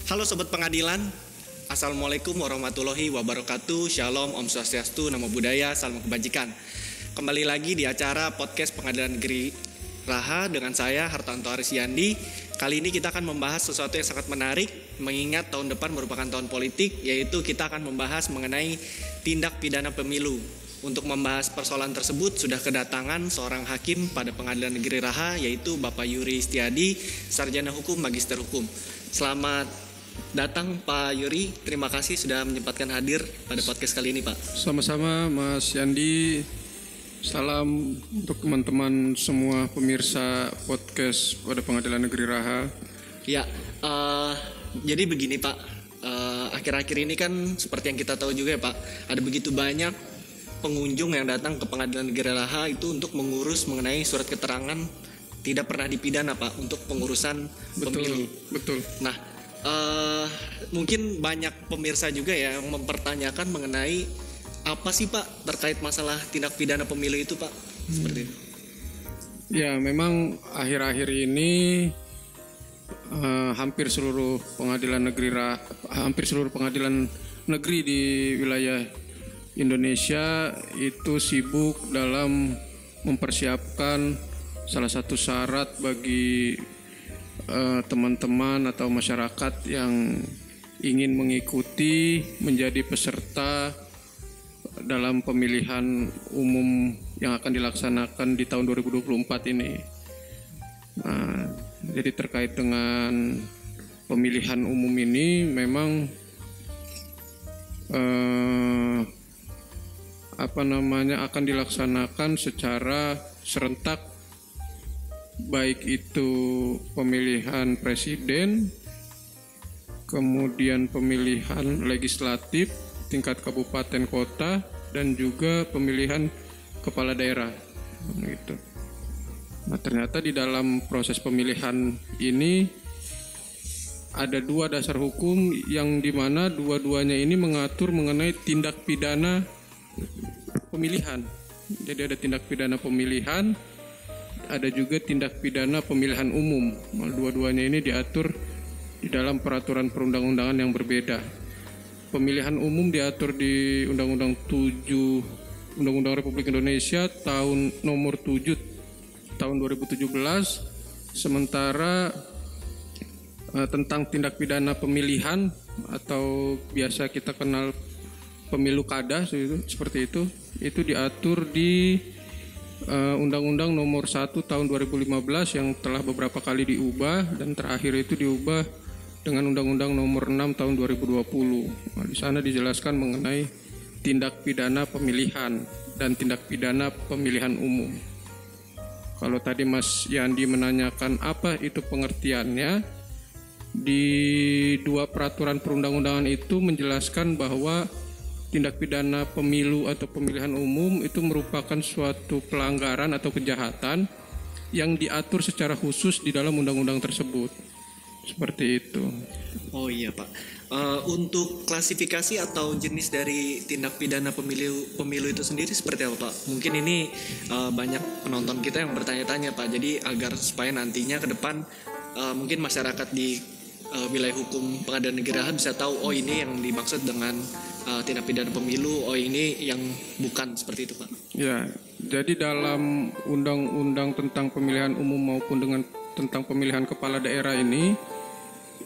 Halo Sobat Pengadilan, Assalamualaikum warahmatullahi wabarakatuh. Shalom, Om Swastiastu, Namo Buddhaya, Salam Kebajikan. Kembali lagi di acara podcast Pengadilan Negeri Raha dengan saya Hartanto Aryandi. Kali ini kita akan membahas sesuatu yang sangat menarik, mengingat tahun depan merupakan tahun politik, yaitu kita akan membahas mengenai tindak pidana pemilu. Untuk membahas persoalan tersebut sudah kedatangan seorang hakim pada Pengadilan Negeri Raha, yaitu Bapak Yuri Setiadi, Sarjana Hukum, Magister Hukum. Selamat datang Pak Yuri, terima kasih sudah menyempatkan hadir pada podcast kali ini Pak. Sama-sama Mas Yandi. Salam untuk teman-teman semua pemirsa podcast pada Pengadilan Negeri Raha. Ya, jadi begini Pak, akhir-akhir ini kan seperti yang kita tahu juga ya Pak, ada begitu banyak pengunjung yang datang ke Pengadilan Negeri Raha itu untuk mengurus mengenai surat keterangan tidak pernah dipidana Pak untuk pengurusan pemilu. Betul. Nah, mungkin banyak pemirsa juga ya yang mempertanyakan mengenai apa sih Pak terkait masalah tindak pidana pemilu itu Pak, seperti itu. Ya, memang akhir-akhir ini hampir seluruh pengadilan negeri di wilayah Indonesia itu sibuk dalam mempersiapkan salah satu syarat bagi teman-teman atau masyarakat yang ingin mengikuti menjadi peserta dalam pemilihan umum yang akan dilaksanakan di tahun 2024 ini. Nah, jadi terkait dengan pemilihan umum ini memang akan dilaksanakan secara serentak, baik itu pemilihan presiden, kemudian pemilihan legislatif tingkat kabupaten kota, dan juga pemilihan kepala daerah gitu. Nah, ternyata di dalam proses pemilihan ini ada dua dasar hukum yang dimana dua-duanya ini mengatur mengenai tindak pidana pemilihan. Jadi ada tindak pidana pemilihan, ada juga tindak pidana pemilihan umum. Dua-duanya ini diatur di dalam peraturan perundang-undangan yang berbeda. Pemilihan umum diatur di Undang-Undang 7 Undang-Undang Republik Indonesia tahun nomor 7 tahun 2017, sementara tentang tindak pidana pemilihan atau biasa kita kenal pemilu kada seperti itu diatur di Undang-Undang nomor 1 tahun 2015 yang telah beberapa kali diubah dan terakhir itu diubah dengan Undang-Undang nomor 6 tahun 2020. Nah, di sana dijelaskan mengenai tindak pidana pemilihan dan tindak pidana pemilihan umum. Kalau tadi Mas Yandi menanyakan apa itu pengertiannya, di dua peraturan perundang-undangan itu menjelaskan bahwa tindak pidana pemilu atau pemilihan umum itu merupakan suatu pelanggaran atau kejahatan yang diatur secara khusus di dalam undang-undang tersebut. Seperti itu. Oh iya Pak, untuk klasifikasi atau jenis dari tindak pidana pemilu itu sendiri seperti apa Pak? Mungkin ini banyak penonton kita yang bertanya-tanya Pak, jadi agar supaya nantinya ke depan mungkin masyarakat di wilayah hukum Pengadilan Negeri Raha bisa tahu, oh ini yang dimaksud dengan tindak pidana pemilu, oh ini yang bukan, seperti itu Pak. Ya, jadi dalam undang-undang tentang pemilihan umum maupun dengan tentang pemilihan kepala daerah ini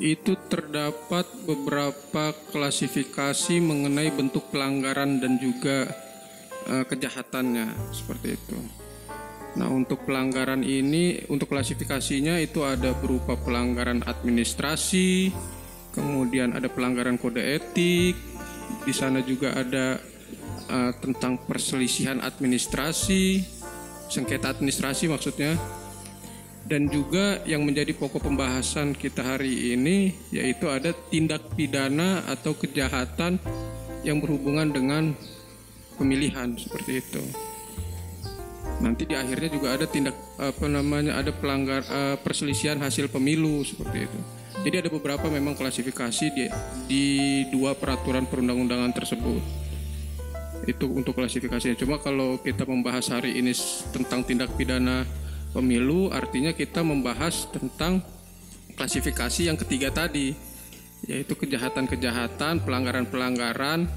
itu terdapat beberapa klasifikasi mengenai bentuk pelanggaran dan juga kejahatannya, seperti itu. Nah, untuk pelanggaran ini, untuk klasifikasinya itu ada berupa pelanggaran administrasi, kemudian ada pelanggaran kode etik, di sana juga ada tentang perselisihan administrasi, sengketa administrasi maksudnya, dan juga yang menjadi pokok pembahasan kita hari ini yaitu ada tindak pidana atau kejahatan yang berhubungan dengan pemilihan, seperti itu. Nanti di akhirnya juga ada ada perselisihan hasil pemilu, seperti itu. Jadi ada beberapa memang klasifikasi di dua peraturan perundang-undangan tersebut. Itu untuk klasifikasinya. Cuma kalau kita membahas hari ini tentang tindak pidana pemilu, artinya kita membahas tentang klasifikasi yang ketiga tadi, yaitu kejahatan-kejahatan, pelanggaran-pelanggaran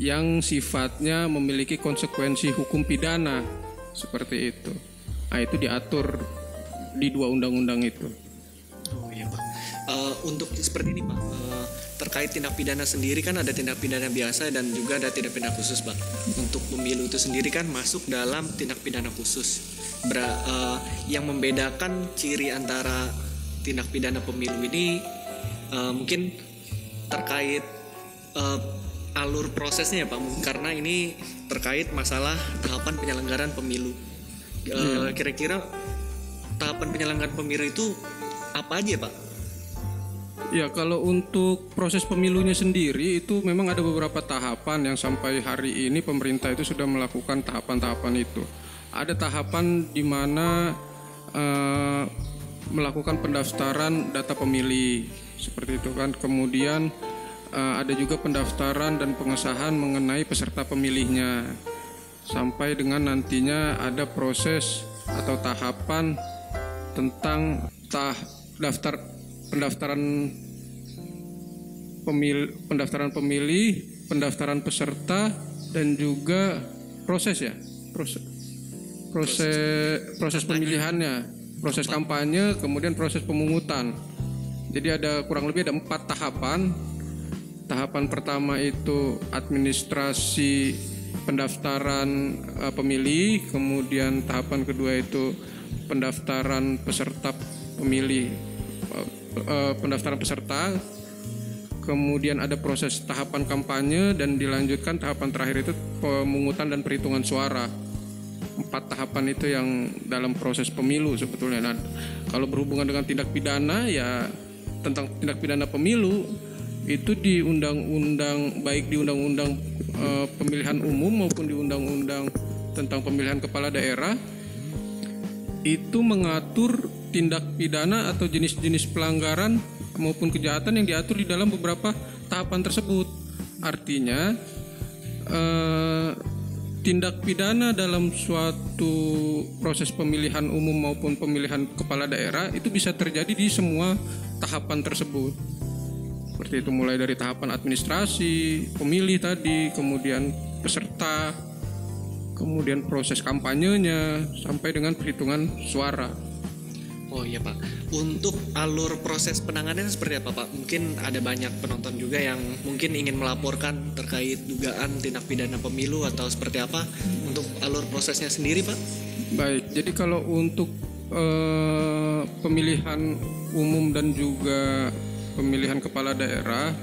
yang sifatnya memiliki konsekuensi hukum pidana seperti itu. Nah, itu diatur di 2 undang-undang itu. Oh iya Pak. Untuk seperti ini Pak, terkait tindak pidana sendiri kan ada tindak pidana biasa dan juga ada tindak pidana khusus Pak. Untuk pemilu itu sendiri kan masuk dalam tindak pidana khusus. Yang membedakan ciri antara tindak pidana pemilu ini mungkin terkait alur prosesnya ya Pak, karena ini terkait masalah tahapan penyelenggaraan pemilu. Kira-kira tahapan penyelenggaraan pemilu itu apa aja Pak? Ya, kalau untuk proses pemilunya sendiri itu memang ada beberapa tahapan yang sampai hari ini pemerintah itu sudah melakukan tahapan-tahapan itu. Ada tahapan di mana melakukan pendaftaran data pemilih seperti itu kan. Kemudian ada juga pendaftaran dan pengesahan mengenai peserta pemilihnya, sampai dengan nantinya ada proses atau tahapan tentang pendaftaran pemilih, pendaftaran peserta, dan juga proses pemilihannya, proses kampanye, kemudian proses pemungutan. Jadi ada kurang lebih ada 4 tahapan. Tahapan pertama itu administrasi pendaftaran pemilih, kemudian tahapan kedua itu pendaftaran peserta pemilih, pendaftaran peserta, kemudian ada proses tahapan kampanye, dan dilanjutkan tahapan terakhir itu pemungutan dan perhitungan suara. 4 tahapan itu yang dalam proses pemilu sebetulnya. Nah, kalau berhubungan dengan tindak pidana, ya tentang tindak pidana pemilu itu di undang-undang, baik di undang-undang pemilihan umum maupun di undang-undang tentang pemilihan kepala daerah, itu mengatur tindak pidana atau jenis-jenis pelanggaran maupun kejahatan yang diatur di dalam beberapa tahapan tersebut. Artinya tindak pidana dalam suatu proses pemilihan umum maupun pemilihan kepala daerah itu bisa terjadi di semua tahapan tersebut. Seperti itu, mulai dari tahapan administrasi, pemilih tadi, kemudian peserta, kemudian proses kampanyenya, sampai dengan perhitungan suara. Oh iya Pak, untuk alur proses penanganan seperti apa Pak? Mungkin ada banyak penonton juga yang mungkin ingin melaporkan terkait dugaan tindak pidana pemilu atau seperti apa untuk alur prosesnya sendiri Pak? Baik, jadi kalau untuk pemilihan umum dan juga pemilihan kepala daerah,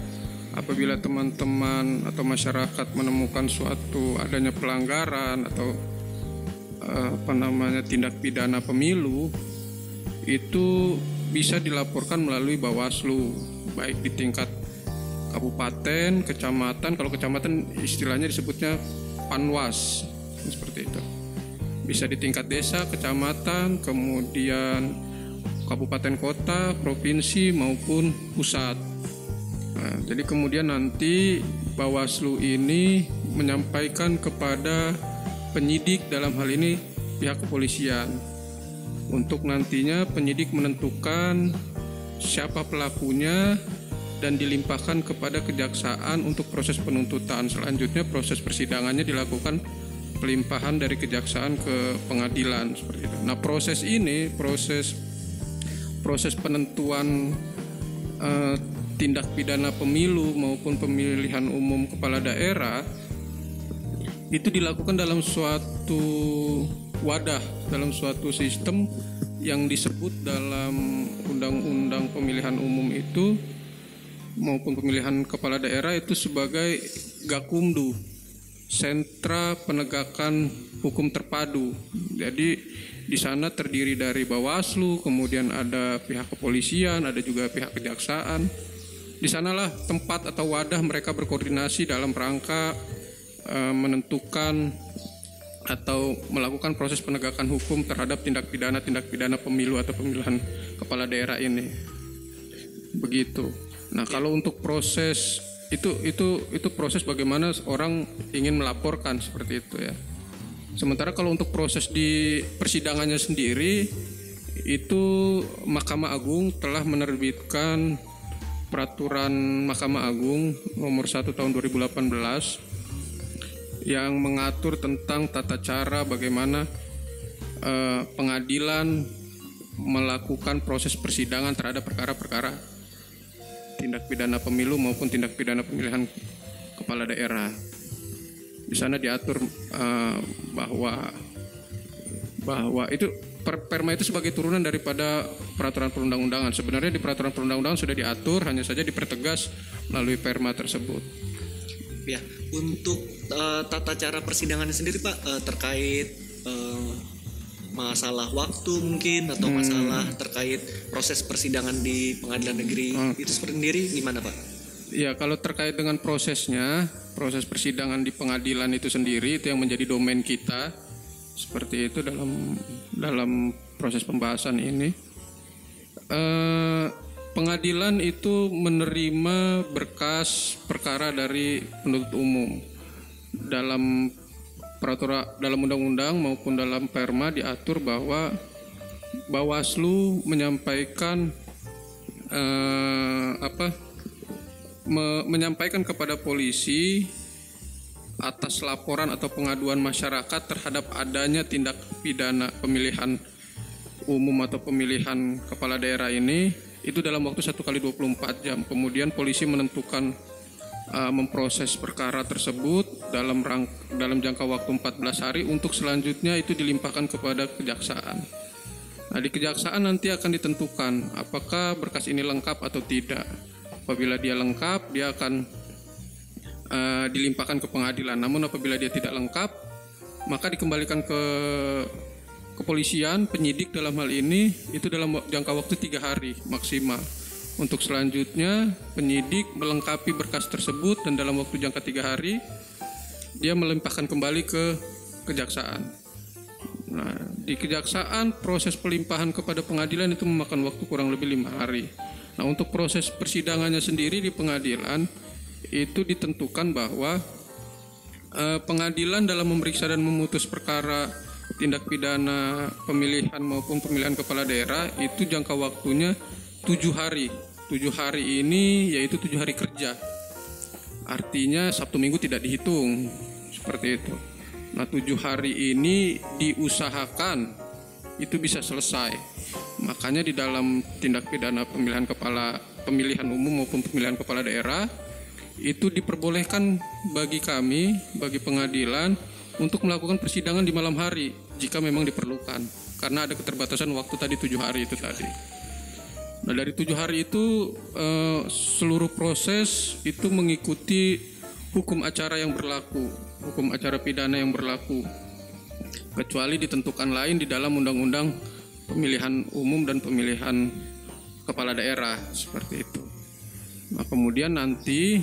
apabila teman-teman atau masyarakat menemukan suatu adanya pelanggaran atau tindak pidana pemilu, itu bisa dilaporkan melalui Bawaslu, baik di tingkat kabupaten, kecamatan. Kalau kecamatan istilahnya disebutnya Panwas, seperti itu. Bisa di tingkat desa, kecamatan, kemudian kabupaten kota, provinsi maupun pusat. Nah, jadi kemudian nanti Bawaslu ini menyampaikan kepada penyidik, dalam hal ini pihak kepolisian, untuk nantinya penyidik menentukan siapa pelakunya dan dilimpahkan kepada kejaksaan untuk proses penuntutan. Selanjutnya proses persidangannya dilakukan pelimpahan dari kejaksaan ke pengadilan, seperti itu. Nah, proses ini, proses penentuan tindak pidana pemilu maupun pemilihan umum kepala daerah itu dilakukan dalam suatu wadah, dalam suatu sistem yang disebut dalam undang-undang pemilihan umum itu maupun pemilihan kepala daerah itu sebagai Gakumdu, Sentra Penegakan Hukum Terpadu. Jadi di sana terdiri dari Bawaslu, kemudian ada pihak kepolisian, ada juga pihak kejaksaan. Di sanalah tempat atau wadah mereka berkoordinasi dalam rangka menentukan atau melakukan proses penegakan hukum terhadap tindak pidana pemilu atau pemilihan kepala daerah ini. Begitu. Nah, kalau untuk proses itu proses bagaimana orang ingin melaporkan, seperti itu ya. Sementara kalau untuk proses di persidangannya sendiri, itu Mahkamah Agung telah menerbitkan peraturan Mahkamah Agung nomor 1 tahun 2018 yang mengatur tentang tata cara bagaimana pengadilan melakukan proses persidangan terhadap perkara-perkara tindak pidana pemilu maupun tindak pidana pemilihan kepala daerah. Di sana diatur bahwa itu Perma itu sebagai turunan daripada peraturan perundang-undangan. Sebenarnya di peraturan perundang-undangan sudah diatur, hanya saja dipertegas melalui Perma tersebut. Ya, untuk tata cara persidangannya sendiri Pak, terkait masalah waktu mungkin atau masalah terkait proses persidangan di pengadilan negeri itu sendiri gimana Pak? Ya, kalau terkait dengan prosesnya, proses persidangan di pengadilan itu sendiri itu yang menjadi domain kita. Seperti itu dalam proses pembahasan ini. Pengadilan itu menerima berkas perkara dari penuntut umum. Dalam undang-undang maupun dalam Perma diatur bahwa Bawaslu menyampaikan menyampaikan kepada polisi atas laporan atau pengaduan masyarakat terhadap adanya tindak pidana pemilihan umum atau pemilihan kepala daerah ini itu dalam waktu 1 kali 24 jam. Kemudian polisi menentukan memproses perkara tersebut dalam jangka waktu 14 hari untuk selanjutnya itu dilimpahkan kepada kejaksaan. Nah, di kejaksaan nanti akan ditentukan apakah berkas ini lengkap atau tidak. Apabila dia lengkap, dia akan dilimpahkan ke pengadilan. Namun apabila dia tidak lengkap, maka dikembalikan ke kepolisian, penyidik dalam hal ini itu dalam jangka waktu 3 hari maksimal. Untuk selanjutnya penyidik melengkapi berkas tersebut dan dalam waktu jangka 3 hari dia melimpahkan kembali ke kejaksaan. Nah, di kejaksaan proses pelimpahan kepada pengadilan itu memakan waktu kurang lebih 5 hari. Nah, untuk proses persidangannya sendiri di pengadilan itu ditentukan bahwa pengadilan dalam memeriksa dan memutus perkara tindak pidana pemilihan maupun pemilihan kepala daerah itu jangka waktunya 7 hari. 7 hari ini yaitu 7 hari kerja. Artinya Sabtu Minggu tidak dihitung. Seperti itu. Nah, 7 hari ini diusahakan itu bisa selesai. Makanya di dalam tindak pidana pemilihan umum maupun pemilihan kepala daerah itu diperbolehkan bagi kami, bagi pengadilan untuk melakukan persidangan di malam hari jika memang diperlukan. Karena ada keterbatasan waktu tadi 7 hari itu tadi. Nah, dari 7 hari itu seluruh proses itu mengikuti hukum acara yang berlaku, hukum acara pidana yang berlaku. Kecuali ditentukan lain di dalam undang-undang pemilihan umum dan pemilihan kepala daerah seperti itu. Nah, kemudian nanti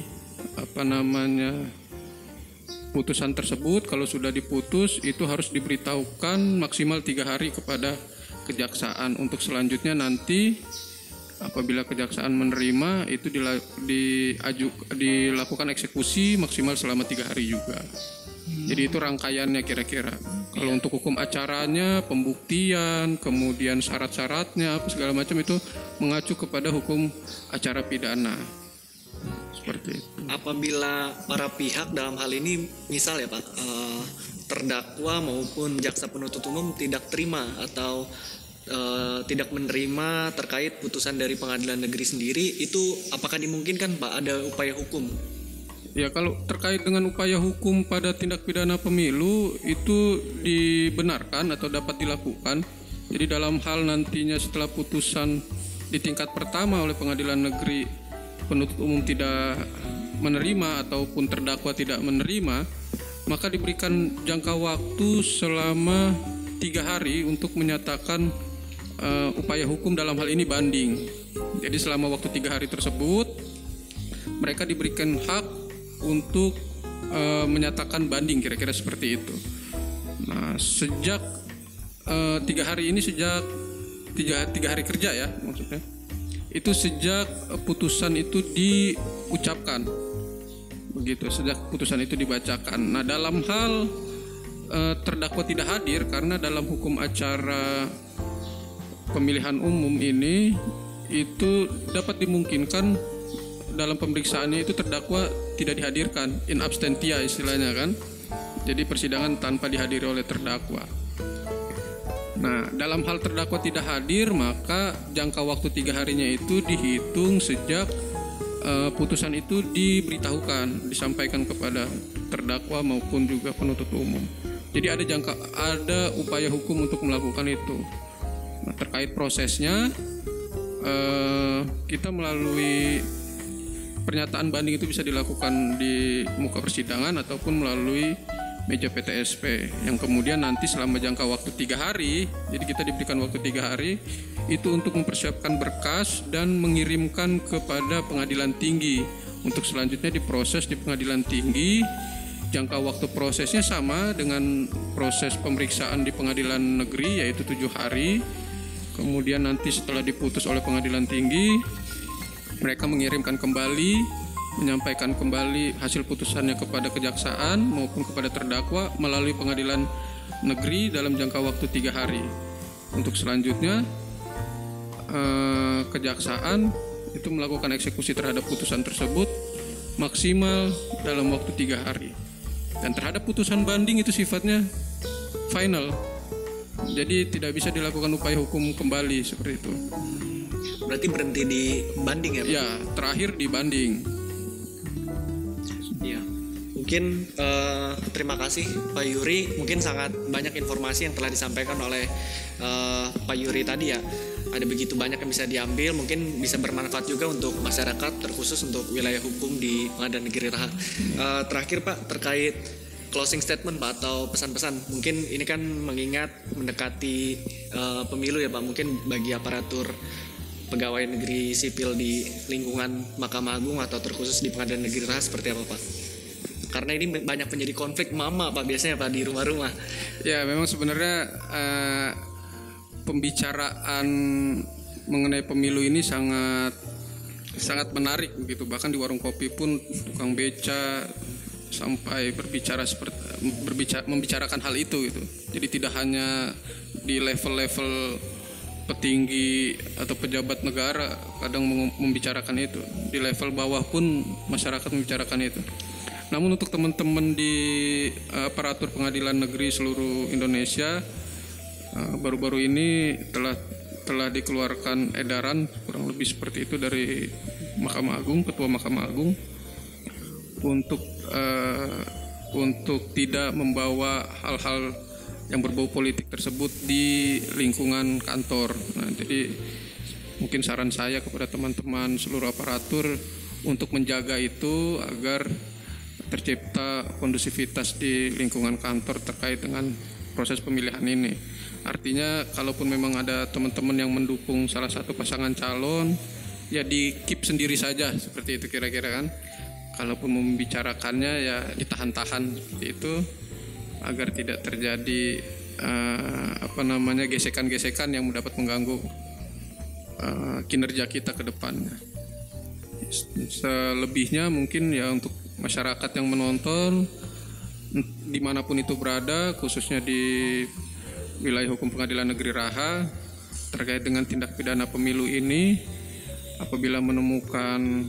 putusan tersebut kalau sudah diputus itu harus diberitahukan maksimal 3 hari kepada kejaksaan. Untuk selanjutnya nanti apabila kejaksaan menerima itu dilakukan eksekusi maksimal selama 3 hari juga. Jadi itu rangkaiannya kira-kira. Kalau untuk hukum acaranya, pembuktian, kemudian syarat-syaratnya segala macam itu mengacu kepada hukum acara pidana. Seperti itu. Apabila para pihak dalam hal ini misal ya Pak, terdakwa maupun jaksa penuntut umum tidak terima atau tidak menerima terkait putusan dari pengadilan negeri sendiri, itu apakah dimungkinkan Pak ada upaya hukum? Ya, kalau terkait dengan upaya hukum pada tindak pidana pemilu itu dibenarkan atau dapat dilakukan. Jadi dalam hal nantinya setelah putusan di tingkat pertama oleh pengadilan negeri penuntut umum tidak menerima ataupun terdakwa tidak menerima, maka diberikan jangka waktu selama 3 hari untuk menyatakan upaya hukum dalam hal ini banding. Jadi selama waktu 3 hari tersebut mereka diberikan hak untuk menyatakan banding, kira-kira seperti itu. Nah, sejak 3 hari ini, sejak 3 hari kerja ya maksudnya, itu sejak putusan itu diucapkan, begitu, sejak putusan itu dibacakan. Nah, dalam hal terdakwa tidak hadir karena dalam hukum acara pemilihan umum ini itu dapat dimungkinkan dalam pemeriksaannya itu terdakwa tidak dihadirkan, in absentia istilahnya kan. Jadi persidangan tanpa dihadiri oleh terdakwa. Nah, dalam hal terdakwa tidak hadir, maka jangka waktu 3 harinya itu dihitung sejak putusan itu diberitahukan, disampaikan kepada terdakwa maupun juga penuntut umum. Jadi ada upaya hukum untuk melakukan itu. Nah, terkait prosesnya, kita melalui pernyataan banding itu bisa dilakukan di muka persidangan ataupun melalui meja PTSP yang kemudian nanti selama jangka waktu 3 hari, jadi kita diberikan waktu 3 hari itu untuk mempersiapkan berkas dan mengirimkan kepada pengadilan tinggi untuk selanjutnya diproses di pengadilan tinggi. Jangka waktu prosesnya sama dengan proses pemeriksaan di pengadilan negeri, yaitu 7 hari. Kemudian nanti setelah diputus oleh pengadilan tinggi, mereka mengirimkan kembali, menyampaikan kembali hasil putusannya kepada kejaksaan maupun kepada terdakwa melalui pengadilan negeri dalam jangka waktu 3 hari. Untuk selanjutnya kejaksaan itu melakukan eksekusi terhadap putusan tersebut maksimal dalam waktu 3 hari. Dan terhadap putusan banding itu sifatnya final. Jadi tidak bisa dilakukan upaya hukum kembali seperti itu. Berarti berhenti di banding ya Pak? Ya, terakhir di banding. Ya, mungkin terima kasih Pak Yuri. Mungkin sangat banyak informasi yang telah disampaikan oleh Pak Yuri tadi ya. Ada begitu banyak yang bisa diambil, mungkin bisa bermanfaat juga untuk masyarakat, terkhusus untuk wilayah hukum di Pengadilan Negeri Raha. Terakhir Pak, terkait closing statement Pak atau pesan-pesan. Mungkin ini kan mengingat mendekati pemilu ya Pak. Mungkin bagi aparatur pegawai negeri sipil di lingkungan Mahkamah Agung atau terkhusus di Pengadilan Negeri Raha seperti apa Pak? Karena ini banyak menjadi konflik mama Pak biasanya Pak di rumah-rumah. Ya, memang sebenarnya pembicaraan mengenai pemilu ini sangat menarik begitu. Bahkan di warung kopi pun tukang beca sampai membicarakan hal itu gitu. Jadi tidak hanya di level-level petinggi atau pejabat negara kadang membicarakan itu, di level bawah pun masyarakat membicarakan itu. Namun untuk teman-teman di aparatur pengadilan negeri seluruh Indonesia, baru-baru ini telah dikeluarkan edaran kurang lebih seperti itu dari Mahkamah Agung, Ketua Mahkamah Agung, untuk tidak membawa hal-hal yang berbau politik tersebut di lingkungan kantor. Nah, jadi mungkin saran saya kepada teman-teman seluruh aparatur untuk menjaga itu agar tercipta kondusivitas di lingkungan kantor terkait dengan proses pemilihan ini. Artinya kalaupun memang ada teman-teman yang mendukung salah satu pasangan calon, ya di keep sendiri saja seperti itu kira-kira kan. Kalaupun membicarakannya ya ditahan-tahan seperti itu agar tidak terjadi gesekan-gesekan yang dapat mengganggu kinerja kita ke depannya. Selebihnya mungkin ya untuk masyarakat yang menonton dimanapun itu berada, khususnya di wilayah hukum Pengadilan Negeri Raha, terkait dengan tindak pidana pemilu ini, apabila menemukan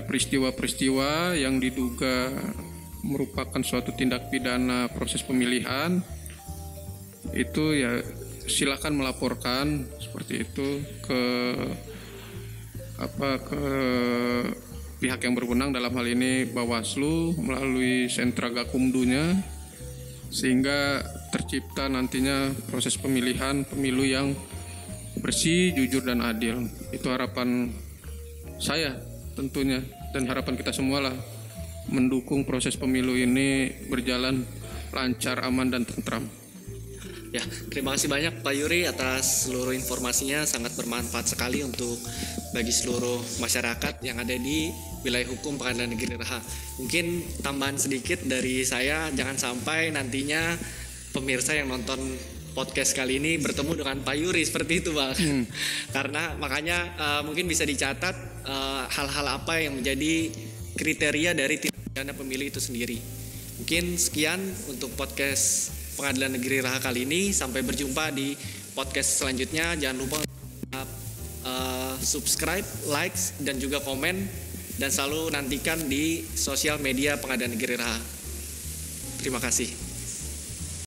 peristiwa-peristiwa yang diduga merupakan suatu tindak pidana proses pemilihan, itu ya silakan melaporkan seperti itu ke pihak yang berwenang, dalam hal ini Bawaslu melalui sentra Gakumdunya, sehingga tercipta nantinya proses pemilu yang bersih, jujur dan adil. Itu harapan saya tentunya, dan harapan kita semua lah, mendukung proses pemilu ini berjalan lancar, aman dan tentram. Ya, terima kasih banyak Pak Yuri atas seluruh informasinya, sangat bermanfaat sekali untuk bagi seluruh masyarakat yang ada di wilayah hukum Pengadilan Negeri Raha. Mungkin tambahan sedikit dari saya, jangan sampai nantinya pemirsa yang nonton podcast kali ini bertemu dengan Pak Yuri seperti itu Bang. Karena makanya mungkin bisa dicatat hal-hal apa yang menjadi kriteria dari tindak pidana pemilu itu sendiri. Mungkin sekian untuk podcast Pengadilan Negeri Raha kali ini. Sampai berjumpa di podcast selanjutnya. Jangan lupa subscribe, likes, dan juga komen, dan selalu nantikan di sosial media Pengadilan Negeri Raha. Terima kasih.